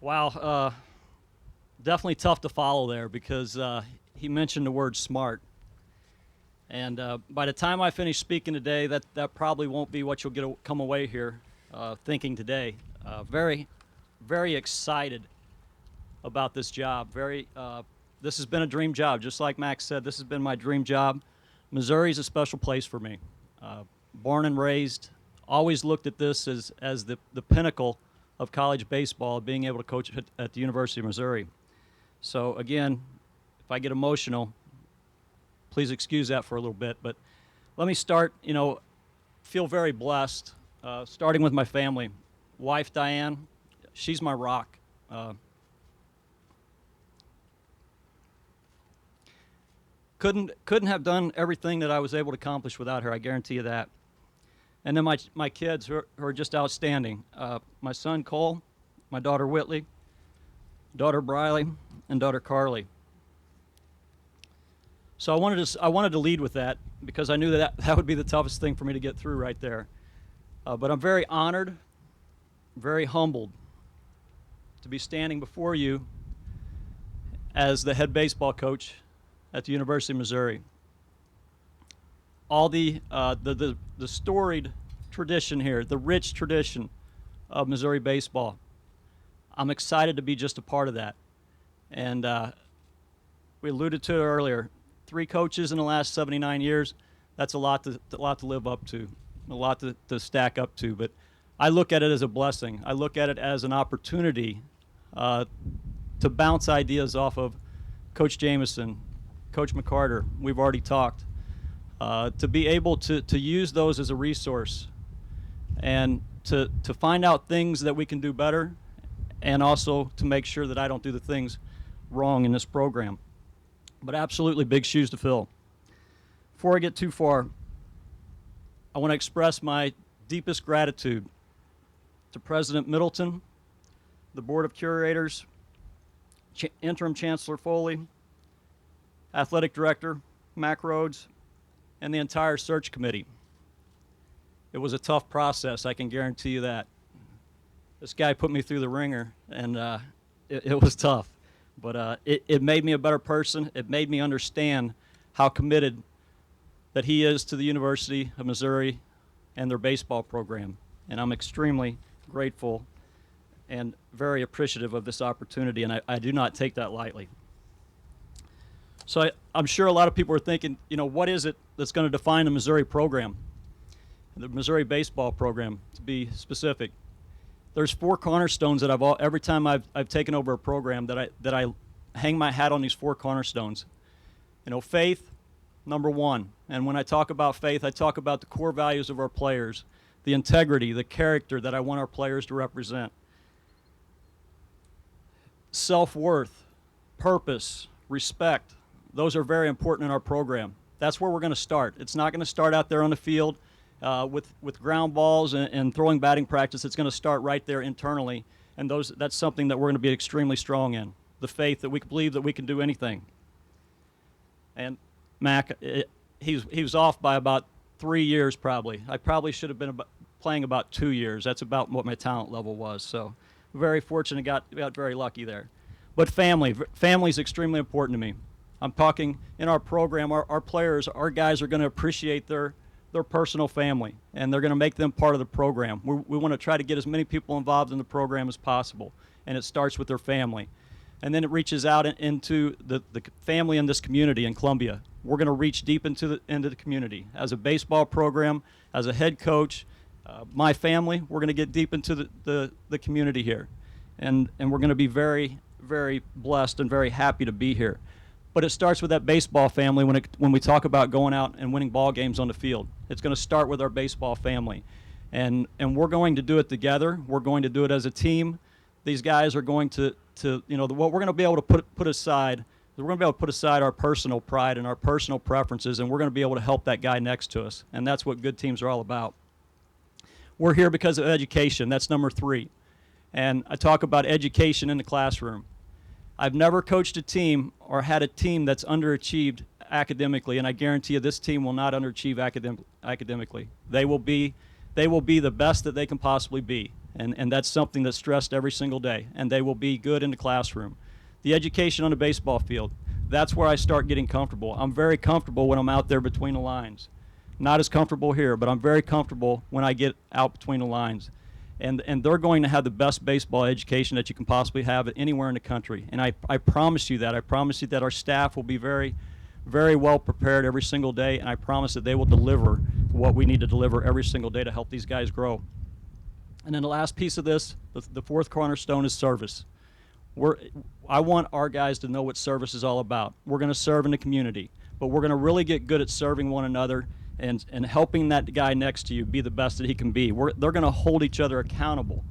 Wow, definitely tough to follow there because he mentioned the word smart. And by the time I finish speaking today, that probably won't be what you'll come away here thinking today. Very, very excited about this job. This has been a dream job. Just like Max said, this has been my dream job. Missouri is a special place for me. Born and raised, always looked at this as the pinnacle of college baseball, being able to coach at the University of Missouri. So again, if I get emotional, please excuse that for a little bit. But let me start, feel very blessed, starting with my family. Wife, Diane, she's my rock. Couldn't have done everything that I was able to accomplish without her, I guarantee you that. And then my kids who are just outstanding. My son, Cole, my daughter, Whitley, daughter, Briley, and daughter, Carly. So I wanted to lead with that because I knew that would be the toughest thing for me to get through right there. But I'm very honored, very humbled to be standing before you as the head baseball coach at the University of Missouri. All the storied tradition here, the rich tradition of Missouri baseball. I'm excited to be just a part of that. And we alluded to it earlier. 3 coaches in the last 79 years. That's a lot to live up to, a lot to stack up to. But I look at it as a blessing. I look at it as an opportunity to bounce ideas off of Coach Jameson, Coach McCarter. We've already talked. To be able to use those as a resource and to find out things that we can do better, and also to make sure that I don't do the things wrong in this program. But absolutely big shoes to fill. Before I get too far, I want to express my deepest gratitude to President Middleton, the Board of Curators, Interim Chancellor Foley, Athletic Director Mac Rhodes, and the entire search committee. It was a tough process, I can guarantee you that. This guy put me through the ringer, and it was tough. But it made me a better person. It made me understand how committed that he is to the University of Missouri and their baseball program. And I'm extremely grateful and very appreciative of this opportunity, and I do not take that lightly. So I'm sure a lot of people are thinking, what is it that's going to define the Missouri program, the Missouri baseball program, to be specific? There's 4 cornerstones that every time I've taken over a program that I hang my hat on these 4 cornerstones. Faith, number 1. And when I talk about faith, I talk about the core values of our players, the integrity, the character that I want our players to represent. Self-worth, purpose, respect. Those are very important in our program. That's where we're going to start. It's not going to start out there on the field with ground balls and throwing batting practice. It's going to start right there internally, and that's something that we're going to be extremely strong in. The faith that we believe that we can do anything. And Mac, he was off by about 3 years probably. I probably should have been playing about 2 years. That's about what my talent level was. So very fortunate, got very lucky there. But family is extremely important to me. I'm talking in our program, our players, our guys are going to appreciate their personal family, and they're going to make them part of the program. We want to try to get as many people involved in the program as possible, and it starts with their family. And then it reaches out into the family in this community in Columbia. We're going to reach deep into the community. As a baseball program, as a head coach, my family, we're going to get deep into the community here. And we're going to be very, very blessed and very happy to be here. But it starts with that baseball family when we talk about going out and winning ball games on the field. It's going to start with our baseball family. And we're going to do it together. We're going to do it as a team. These guys are going to what we're going to be able to put aside, we're going to be able to put aside our personal pride and our personal preferences, and we're going to be able to help that guy next to us. And that's what good teams are all about. We're here because of education. That's number 3. And I talk about education in the classroom. I've never coached a team or had a team that's underachieved academically, and I guarantee you this team will not underachieve academically. They will be the best that they can possibly be. And that's something that's stressed every single day, and they will be good in the classroom. The education on the baseball field, that's where I start getting comfortable. I'm very comfortable when I'm out there between the lines. Not as comfortable here, but I'm very comfortable when I get out between the lines. And they're going to have the best baseball education that you can possibly have anywhere in the country. And I promise you that. I promise you that our staff will be very, very well prepared every single day, and I promise that they will deliver what we need to deliver every single day to help these guys grow. And then the last piece of this, the fourth cornerstone, is service. I want our guys to know what service is all about. We're going to serve in the community, but we're going to really get good at serving one another and helping that guy next to you be the best that he can be. They're going to hold each other accountable.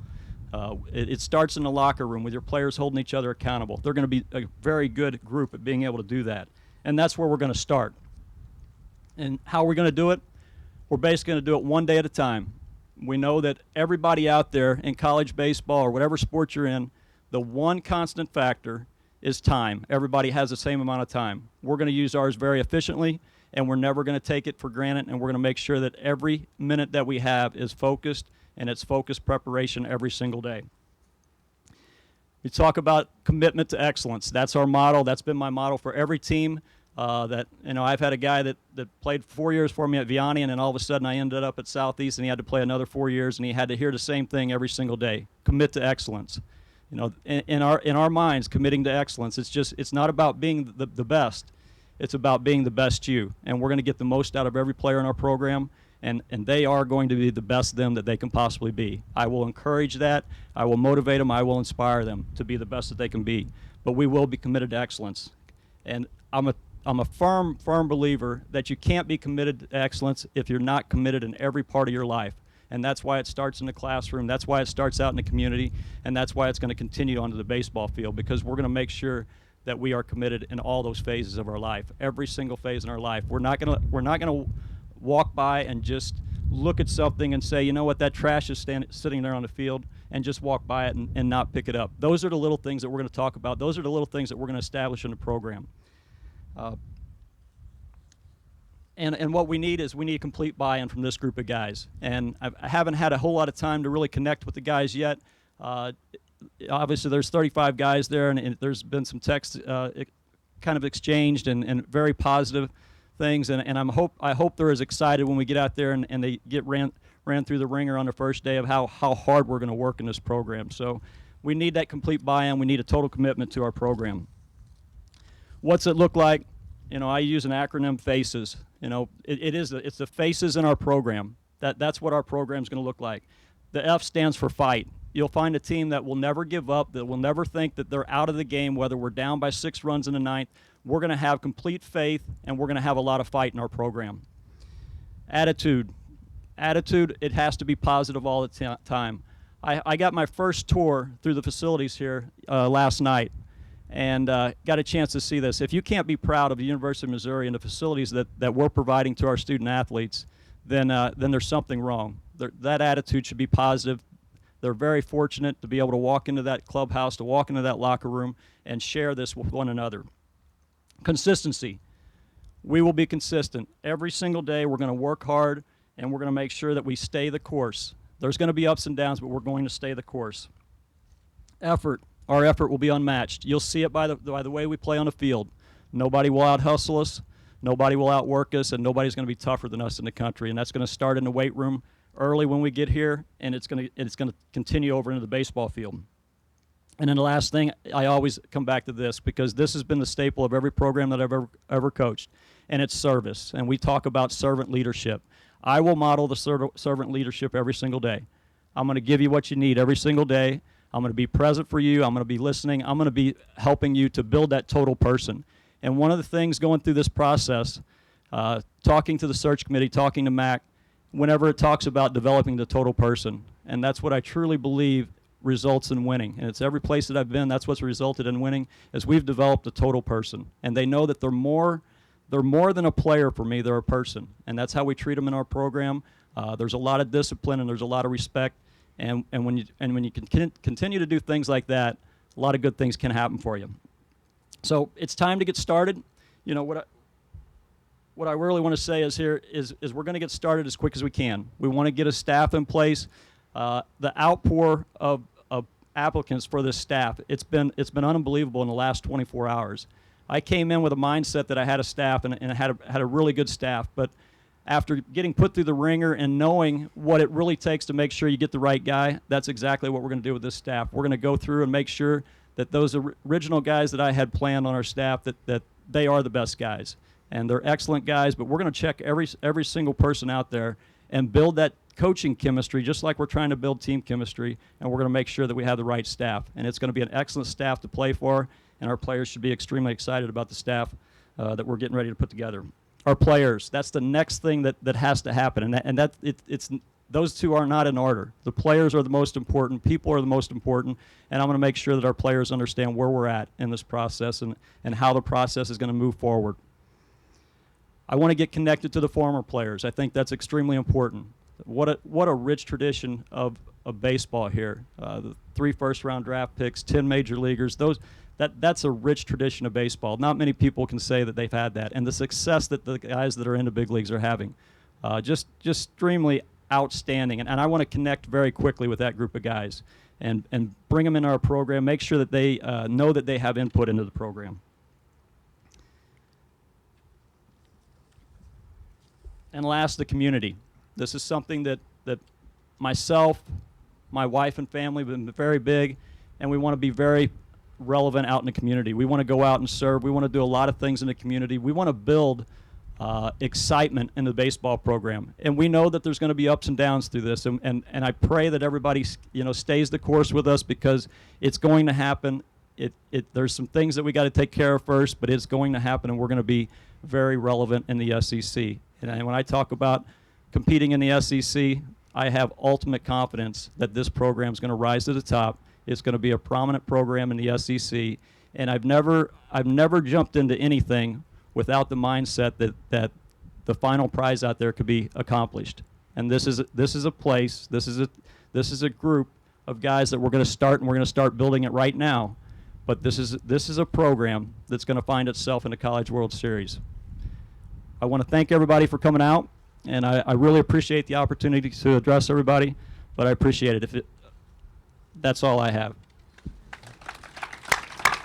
It starts in the locker room with your players holding each other accountable. They're going to be a very good group at being able to do that. And that's where we're going to start. And how are we going to do it? We're basically going to do it one day at a time. We know that everybody out there in college baseball or whatever sport you're in, the one constant factor is time. Everybody has the same amount of time. We're going to use ours very efficiently, and we're never going to take it for granted, and we're going to make sure that every minute that we have is focused, and it's focused preparation every single day. We talk about commitment to excellence. That's our model. That's been my model for every team. I've had a guy that played 4 years for me at Vianney, and then all of a sudden I ended up at Southeast, and he had to play another 4 years, and he had to hear the same thing every single day: commit to excellence. In our minds, committing to excellence, it's not about being the best. It's about being the best you, and we're going to get the most out of every player in our program, and they are going to be the best them that they can possibly be. I will encourage that. I will motivate them. I will inspire them to be the best that they can be. But we will be committed to excellence. And I'm a firm believer that you can't be committed to excellence if you're not committed in every part of your life. And that's why it starts in the classroom. That's why it starts out in the community. And that's why it's going to continue onto the baseball field, because we're going to make sure that we are committed in all those phases of our life, every single phase in our life. We're not going to walk by and just look at something and say, you know what, that trash is sitting there on the field, and just walk by it and not pick it up. Those are the little things that we're going to talk about. Those are the little things that we're going to establish in the program. And what we need is complete buy-in from this group of guys. And I haven't had a whole lot of time to really connect with the guys yet. Obviously, there's 35 guys there, and there's been some text kind of exchanged and very positive things. And I hope they're as excited when we get out there and they get ran through the ringer on the first day of how hard we're going to work in this program. So we need that complete buy-in. We need a total commitment to our program. What's it look like? I use an acronym, FACES. It's the faces in our program. That's what our program's going to look like. The F stands for fight. You'll find a team that will never give up, that will never think that they're out of the game, whether we're down by 6 runs in the ninth. We're going to have complete faith, and we're going to have a lot of fight in our program. Attitude, it has to be positive all the time. I got my first tour through the facilities here last night, and got a chance to see this. If you can't be proud of the University of Missouri and the facilities that we're providing to our student athletes, then there's something wrong. That attitude should be positive. They're very fortunate to be able to walk into that clubhouse, to walk into that locker room, and share this with one another. Consistency. We will be consistent. Every single day we're going to work hard, and we're going to make sure that we stay the course. There's going to be ups and downs, but we're going to stay the course. Effort. Our effort will be unmatched. You'll see it by the way we play on the field. Nobody will out-hustle us, nobody will outwork us, and nobody's going to be tougher than us in the country. And that's going to start in the weight room early when we get here, and it's going to continue over into the baseball field. And then the last thing, I always come back to this, because this has been the staple of every program that I've ever coached, and it's service. And we talk about servant leadership. I will model the servant leadership every single day. I'm going to give you what you need every single day. I'm going to be present for you. I'm going to be listening. I'm going to be helping you to build that total person. And one of the things going through this process, talking to the search committee, talking to Mac, whenever it talks about developing the total person, and that's what I truly believe results in winning. And it's every place that I've been, that's what's resulted in winning, is we've developed a total person. And they know that they're more than a player for me. They're a person. And that's how we treat them in our program. There's a lot of discipline, and there's a lot of respect. And when you can continue to do things like that, a lot of good things can happen for you. So it's time to get started. What I really want to say is we're going to get started as quick as we can. We want to get a staff in place. The outpour of applicants for this staff, it's been unbelievable in the last 24 hours. I came in with a mindset that I had a staff and I had a really good staff, but after getting put through the ringer and knowing what it really takes to make sure you get the right guy, that's exactly what we're going to do with this staff. We're going to go through and make sure that those original guys that I had planned on our staff, that they are the best guys. And they're excellent guys, but we're going to check every single person out there and build that coaching chemistry just like we're trying to build team chemistry, and we're going to make sure that we have the right staff. And it's going to be an excellent staff to play for, and our players should be extremely excited about the staff that we're getting ready to put together. Our players, that's the next thing that has to happen, and it's those two are not in order. The players are the most important, people are the most important, and I'm going to make sure that our players understand where we're at in this process and how the process is going to move forward. I want to get connected to the former players. I think that's extremely important. What a rich tradition of baseball here. The 3 first-round draft picks, 10 major leaguers, that's a rich tradition of baseball. Not many people can say that they've had that, and the success that the guys that are in the big leagues are having, just extremely outstanding. And I want to connect very quickly with that group of guys and bring them in our program, make sure that they know that they have input into the program. And last, the community. This is something that myself, my wife and family have been very big, and we want to be very relevant out in the community. We want to go out and serve. We want to do a lot of things in the community. We want to build excitement in the baseball program. And we know that there's going to be ups and downs through this, and I pray that everybody stays the course with us, because it's going to happen. There's some things that we got to take care of first, but it's going to happen, and we're going to be very relevant in the SEC. And when I talk about competing in the SEC, I have ultimate confidence that this program is going to rise to the top. It's going to be a prominent program in the SEC, and I've never jumped into anything without the mindset that the final prize out there could be accomplished. And this is a place, this is a group of guys that we're going to start, and we're going to start building it right now. But this is a program that's going to find itself in the College World Series. I want to thank everybody for coming out, and I really appreciate the opportunity to address everybody, but I appreciate it. That's all I have.